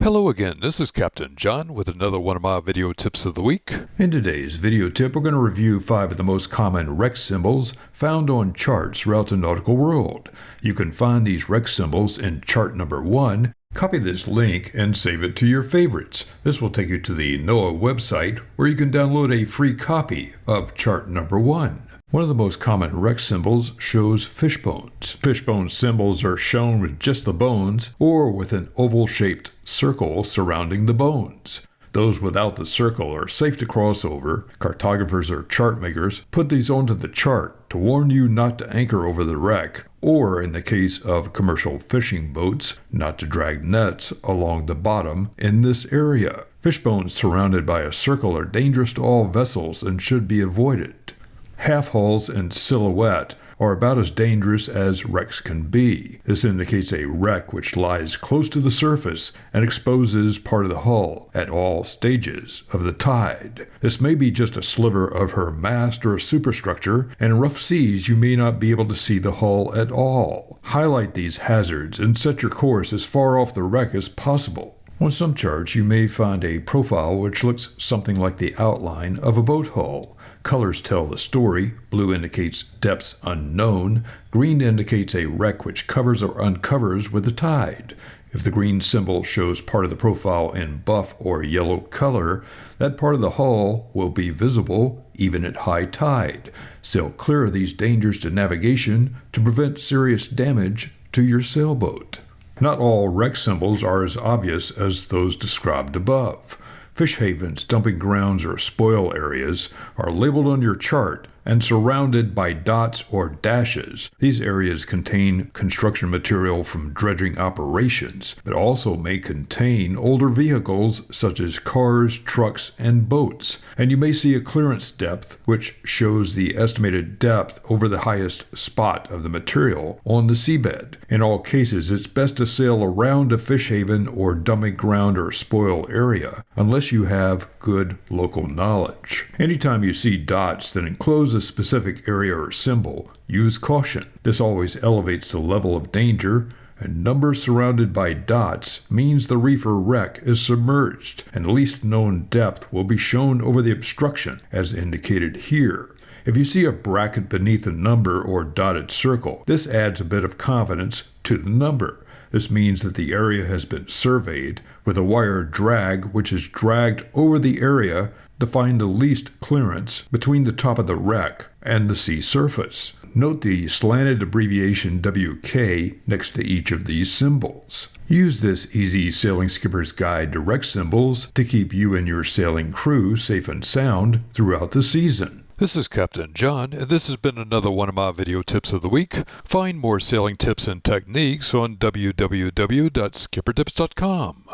Hello again, this is Captain John with another one of my video tips of the week. In today's video tip, we're going to review 5 of the most common wreck symbols found on charts throughout the nautical world. You can find these wreck symbols in chart number 1. Copy this link and save it to your favorites. This will take you to the NOAA website where you can download a free copy of chart number 1. One of the most common wreck symbols shows fish bones. Fishbone symbols are shown with just the bones or with an oval-shaped circle surrounding the bones. Those without the circle are safe to cross over. Cartographers or chart makers put these onto the chart to warn you not to anchor over the wreck, or in the case of commercial fishing boats, not to drag nets along the bottom in this area. Fishbones surrounded by a circle are dangerous to all vessels and should be avoided. Half hulls and silhouette are about as dangerous as wrecks can be. This indicates a wreck which lies close to the surface and exposes part of the hull at all stages of the tide. This may be just a sliver of her mast or a superstructure, and in rough seas you may not be able to see the hull at all. Highlight these hazards and set your course as far off the wreck as possible. On some charts you may find a profile which looks something like the outline of a boat hull. Colors tell the story. Blue indicates depths unknown. Green indicates a wreck which covers or uncovers with the tide. If the green symbol shows part of the profile in buff or yellow color, that part of the hull will be visible even at high tide. Sail clear of these dangers to navigation to prevent serious damage to your sailboat. Not all wreck symbols are as obvious as those described above. Fish havens, dumping grounds, or spoil areas are labeled on your chart and surrounded by dots or dashes. These areas contain construction material from dredging operations, but also may contain older vehicles such as cars, trucks, and boats. And you may see a clearance depth, which shows the estimated depth over the highest spot of the material on the seabed. In all cases, it's best to sail around a fish haven or dumping ground or spoil area, unless you have good local knowledge. Anytime you see dots that enclose a specific area or symbol, use caution. This always elevates the level of danger, and numbers surrounded by dots means the reef or wreck is submerged, and the least known depth will be shown over the obstruction, as indicated here. If you see a bracket beneath a number or dotted circle, this adds a bit of confidence to the number. This means that the area has been surveyed with a wire drag which is dragged over the area to find the least clearance between the top of the wreck and the sea surface. Note the slanted abbreviation WK next to each of these symbols. Use this easy sailing skipper's guide to wreck symbols to keep you and your sailing crew safe and sound throughout the season. This is Captain John, and this has been another one of my video tips of the week. Find more sailing tips and techniques on www.skippertips.com.